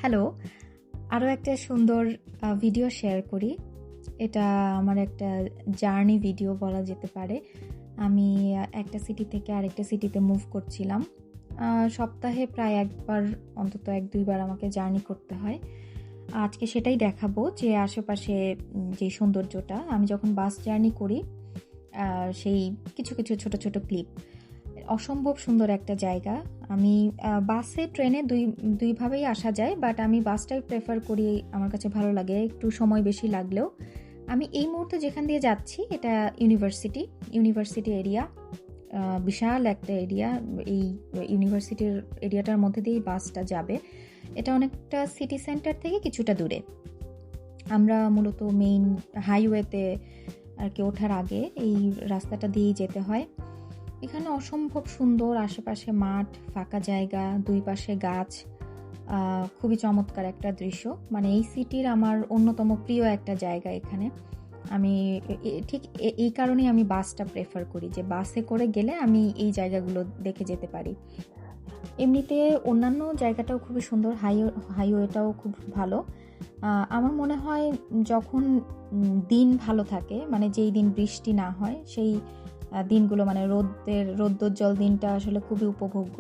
Hello, আরও একটা সুন্দর ভিডিও শেয়ার করি। এটা আমার একটা জার্নি ভিডিও বলা যেতে পারে। আমি একটা সিটি থেকে আরেকটা সিটিতে মুভ করছিলাম। সপ্তাহে প্রায় একবার, অন্তত ১-২ বার আমাকে জার্নি করতে হয়। আজকে সেটাই দেখাবো যে আশেপাশে যে সৌন্দর্যটা, আমি যখন বাস জার্নি করি সেই কিছু কিছু ছোট ছোট ক্লিপ। অসম্ভব সুন্দর একটা জায়গা। আমি বাসে ট্রেনে দুইভাবেই আসা যায়, বাট আমি বাসটাই প্রেফার করি। আমার কাছে ভালো লাগে, একটু সময় বেশি লাগলেও। আমি এই মুহূর্তে যেখান দিয়ে যাচ্ছি এটা ইউনিভার্সিটি এরিয়া। বিশাল একটা এরিয়া। এই ইউনিভার্সিটির এরিয়াটার মধ্যে দিয়েই বাসটা যাবে। এটা অনেকটা সিটি সেন্টার থেকে কিছুটা দূরে। আমরা মূলত মেইন হাইওয়েতে আর কি ওঠার আগে এই রাস্তাটা দিয়েই যেতে হয়। এখানে অসম্ভব সুন্দর, আশেপাশে মাঠ, ফাঁকা জায়গা, দুই পাশে গাছ। খুবই চমৎকার একটা দৃশ্য। মানে এই সিটির আমার অন্যতম প্রিয় একটা জায়গা এখানে। আমি ঠিক এই কারণেই আমি বাসটা প্রেফার করি, যে বাসে করে গেলে আমি এই জায়গাগুলো দেখে যেতে পারি। এমনিতে অন্যান্য জায়গাটাও খুবই সুন্দর, হাইওয়েটাও খুব ভালো। আমার মনে হয় যখন দিন ভালো থাকে, মানে যেই দিন বৃষ্টি না হয়, সেই দিনগুলো, মানে রৌদ্রোজ্জ্বল দিনটা আসলে খুবই উপভোগ্য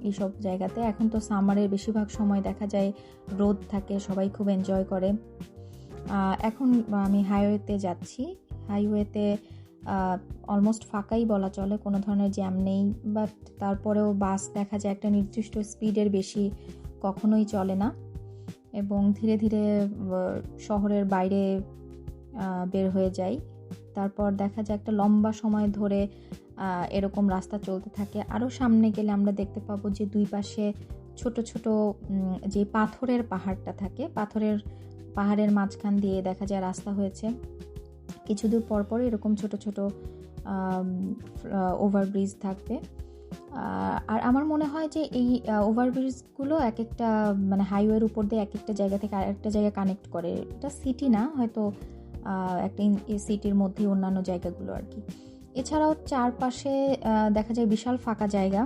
এইসব জায়গাতে। এখন তো সামারের বেশিরভাগ সময় দেখা যায় রোদ থাকে, সবাই খুব এনজয় করে। এখন আমি হাইওয়েতে যাচ্ছি। হাইওয়েতে অলমোস্ট ফাঁকাই বলা চলে, কোনো ধরনের জ্যাম নেই। বাট তারপরেও বাস দেখা যায় একটা নির্দিষ্ট স্পিডের বেশি কখনোই চলে না, এবং ধীরে ধীরে শহরের বাইরে বের হয়ে যাই। তারপর দেখা যায় একটা লম্বা সময় ধরে এরকম রাস্তা চলতে থাকে। আরও সামনে গেলে আমরা দেখতে পাবো যে দুই পাশে ছোট ছোট যে পাথরের পাহাড়টা থাকে, পাহাড়ের মাঝখান দিয়ে দেখা যায় রাস্তা হয়েছে। কিছু দূর পর এরকম ছোট ছোট ওভারব্রিজ থাকবে। আর আমার মনে হয় যে এই ওভারব্রিজগুলো এক একটা, মানে হাইওয়ের উপর দিয়ে এক একটা জায়গা থেকে আরেকটা জায়গা কানেক্ট করে। এটা সিটি না, হয়তো একটা সিটির মধ্যে অন্যান্য জায়গাগুলো আর কি। এছাড়াও চারপাশে দেখা যায় বিশাল ফাঁকা জায়গা।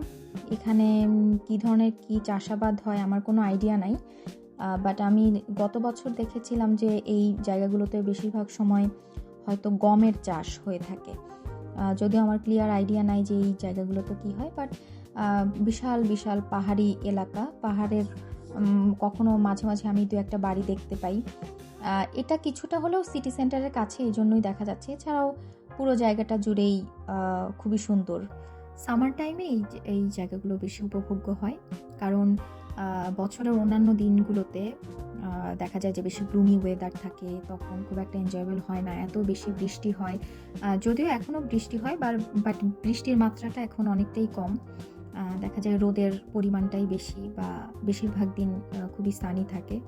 এখানে কী ধরনের কি চাষাবাদ হয় আমার কোনো আইডিয়া নাই, বাট আমি গত বছর দেখেছিলাম যে এই জায়গাগুলোতে বেশিরভাগ সময় হয়তো গমের চাষ হয়ে থাকে। যদিও আমার ক্লিয়ার আইডিয়া নাই যে এই জায়গাগুলোতে কী হয়, বাট বিশাল বিশাল পাহাড়ি এলাকা। পাহাড়ের কখনো মাঝে মাঝে আমি দু একটা বাড়ি দেখতে পাই। এটা কিছুটা হলেও সিটি সেন্টারের কাছে, এই জন্যই দেখা যাচ্ছে। এছাড়াও পুরো জায়গাটা জুড়েই খুবই সুন্দর। সামার টাইমে এই জায়গাগুলো বেশি উপভোগ্য হয়, কারণ বছরের অন্যান্য দিনগুলোতে দেখা যায় যে বেশি গ্লুমি ওয়েদার থাকে, তখন খুব একটা এনজয়েবল হয় না, এত বেশি বৃষ্টি হয়। যদিও এখনও বৃষ্টি হয়, বাট বৃষ্টির মাত্রাটা এখন অনেকটাই কম। দেখা যায় রোদের পরিমাণটাই বেশি, বা বেশিরভাগ দিন খুবই সানি থাকে।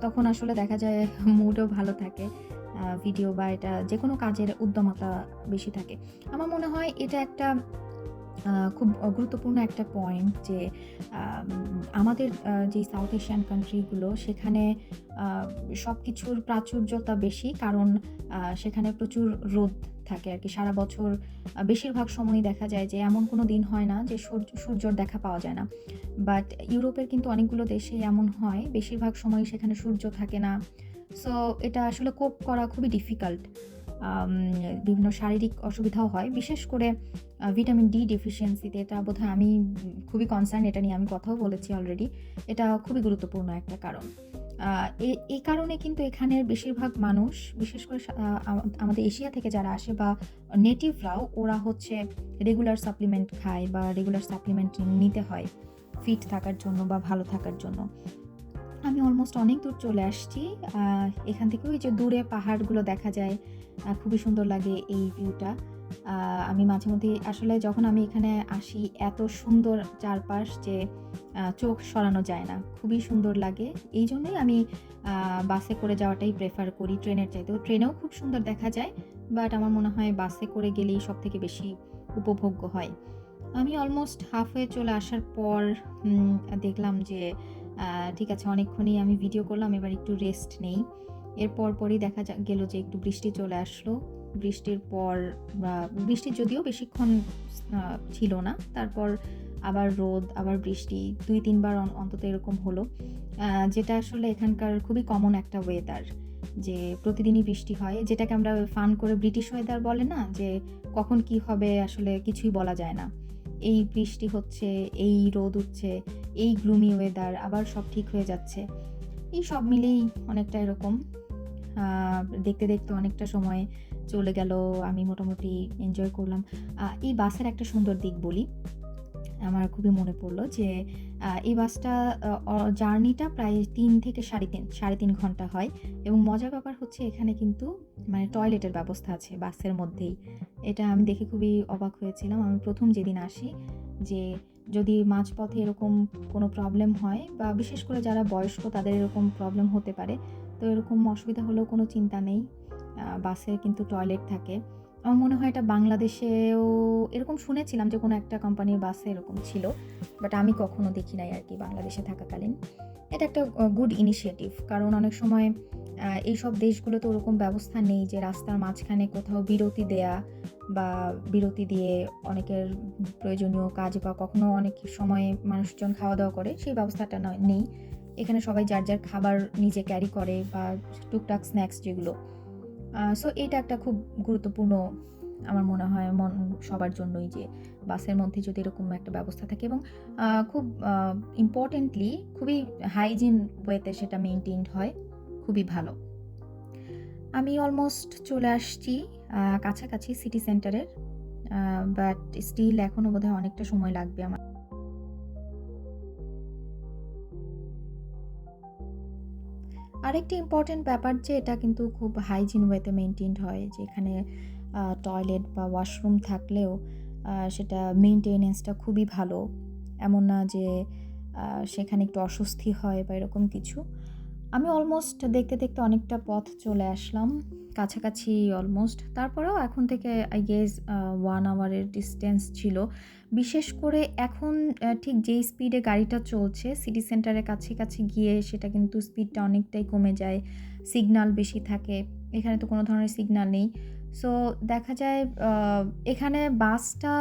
তখন আসলে দেখা যায় মুডও ভালো থাকে, ভিডিও বা এটা যে কোনো কাজের উদ্যমতা বেশি থাকে। আমার মনে হয় এটা একটা খুব গুরুত্বপূর্ণ একটা পয়েন্ট, যে আমাদের যে সাউথ এশিয়ান কান্ট্রিগুলো, সেখানে সব কিছুর প্রাচুর্যতা বেশি, কারণ সেখানে প্রচুর রোদ থাকে আর কি সারা বছর। বেশিরভাগ সময়ই দেখা যায় যে এমন কোনো দিন হয় না যে সূর্যর দেখা পাওয়া যায় না। বাট ইউরোপের কিন্তু অনেকগুলো দেশে এমন হয়, বেশিরভাগ সময় সেখানে সূর্য থাকে না। সো এটা আসলে কোপ করা খুবই ডিফিকাল্ট। বিভিন্ন শারীরিক অসুবিধাও হয়, বিশেষ করে ভিটামিন ডি ডেফিসিয়েন্সিতে। এটা বোধহয় আমি খুবই কনসার্ন, এটা নিয়ে আমি কথাও বলেছি অলরেডি। এটা খুবই গুরুত্বপূর্ণ একটা কারণ। এই কারণে কিন্তু এখানের বেশিরভাগ মানুষ, বিশেষ করে আমাদের এশিয়া থেকে যারা আসে বা নেটিভরাও, ওরা হচ্ছে রেগুলার সাপ্লিমেন্ট খায় বা রেগুলার সাপ্লিমেন্ট নিতে হয় ফিট থাকার জন্য বা ভালো থাকার জন্য। আমি অলমোস্ট অনেক দূর চলে আসছি। এখান থেকে ওই যে দূরে পাহাড়গুলো দেখা যায়, খুবই সুন্দর লাগে এই ভিউটা। আমি মাঝে মধ্যে আসলে যখন আমি এখানে আসি, এত সুন্দর চারপাশ যে চোখ সরানো যায় না, খুবই সুন্দর লাগে। এই জন্যই আমি বাসে করে যাওয়াটাই প্রেফার করি ট্রেনের চাইতেও। ট্রেনেও খুব সুন্দর দেখা যায়, বাট আমার মনে হয় বাসে করে গেলেই সব থেকে বেশি উপভোগ্য হয়। আমি অলমোস্ট হাফওয়ে চলে আসার পর দেখলাম যে ঠিক আছে, অনেকক্ষণই আমি ভিডিও করলাম, এবার একটু রেস্ট নেই। এরপর পরই দেখা গেল যে একটু বৃষ্টি চলে আসলো। বৃষ্টির পর, বৃষ্টি যদিও বেশিক্ষণ ছিল না, তারপর আবার রোদ, আবার বৃষ্টি ২-৩ বার অন্তত এরকম হলো। যেটা আসলে এখানকার খুবই কমন একটা ওয়েদার, যে প্রতিদিনই বৃষ্টি হয়। যেটাকে আমরা ফান করে ব্রিটিশ ওয়েদার বলে না? যে কখন কি হবে আসলে কিছুই বলা যায় না। এই বৃষ্টি হচ্ছে, এই রোদ উঠছে, এই গ্লুমি ওয়েদার, আবার সব ঠিক হয়ে যাচ্ছে। এই সব মিলেই অনেকটা এরকম। আ দেখতে, দেখতে অনেকটা সময় চলে গেল। আমি মোটামুটি এনজয় করলাম। এই বাসের একটা সুন্দর দিক বলি। আমার খুবই মনে পড়লো যে এই বাসটা জার্নিটা প্রায় ৩ থেকে ৩.৫ ঘন্টা হয় এবং মজার ব্যাপার হচ্ছে এখানে কিন্তু মানে টয়লেটের ব্যবস্থা আছে বাসের মধ্যেই। এটা আমি দেখে খুবই অবাক হয়েছিলাম। আমি ১ম যেদিন আসি, যে যদি মাঝপথে এরকম কোনো প্রবলেম হয় বা বিশেষ করে যারা বয়স্ক তাদের এরকম প্রবলেম হতে পারে। তো এরকম অসুবিধা হলেও কোনো চিন্তা নেই। বাসে কিন্তু টয়লেট থাকে। আমার মনে হয় এটা বাংলাদেশেও এরকম শুনেছিলাম যে কোনো একটা কোম্পানির বাসে এরকম ছিল। বাট আমি কখনো দেখি নাই আরকি বাংলাদেশে থাকাকালীন। এটা একটা গুড ইনিশিয়েটিভ। কারণ অনেক সময় এইসব দেশগুলোতে ওরকম ব্যবস্থা নেই যে রাস্তার মাঝখানে কোথাও বিরতি দেয়া বা বিরতি দিয়ে অনেকের প্রয়োজনীয় কাজ বা কখনো অনেক সময় মানুষজন খাওয়া-দাওয়া করে, সেই ব্যবস্থাটা নেই। এখানে সবাই যার, যার খাবার নিজে ক্যারি করে বা টুকটাক স্ন্যাকস যেগুলো। সো এটা একটা খুব গুরুত্বপূর্ণ আমার মনে হয় সবার জন্যই, যে বাসের মধ্যে যদি এরকম একটা ব্যবস্থা থাকে এবং খুব ইম্পোর্টেন্টলি খুবই হাইজিন ওয়েতে সেটা মেইনটেইনড হয়। খুবই ভালো। আমি অলমোস্ট চলে আসছি কাছাকাছি সিটি সেন্টারের। বাট স্টিল এখনো বোধহয় অনেকটা সময় লাগবে আমার। আরেকটি ইম্পোর্টেন্ট ব্যাপার যে এটা কিন্তু খুব হাইজিন ওয়েতে মেইনটেইনড হয়, যে এখানে টয়লেট বা ওয়াশরুম থাকলেও সেটা মেইনটেন্যান্সটা খুবই ভালো। এমন না যে সেখানে একটু অস্বস্তি হয় বা এরকম কিছু। আমি অলমোস্ট দেখতে, দেখতে অনেকটা পথ চলে আসলাম। কাছাকাছি অলমোস্ট। তারপরেও এখন থেকে আই গেস 1 আওয়ারের ডিসট্যান্স ছিল। বিশেষ করে এখন ঠিক যেই স্পিডে গাড়িটা চলছে সিটি সেন্টারের কাছাকাছি গিয়ে সেটা কিন্তু স্পিডটা অনেকটাই কমে যায়। সিগনাল বেশি থাকে। এখানে তো কোনো ধরনের সিগনাল নেই। সো দেখা যায় এখানে বাসটা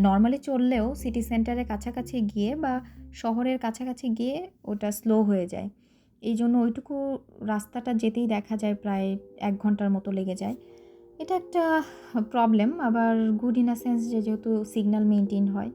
নরমালি চললেও সিটি সেন্টারের কাছাকাছি গিয়ে বা শহরের কাছাকাছি গিয়ে ওটা স্লো হয়ে যায়। এইজন্য ওইটুকু রাস্তাটা যেতেই দেখা যায় প্রায় ১ ঘন্টার মতো লেগে যায়। এটা একটা প্রবলেম। আবার গুড ইন আ সেন্স যে যেহেতু সিগন্যাল মেইনটেইন হয়।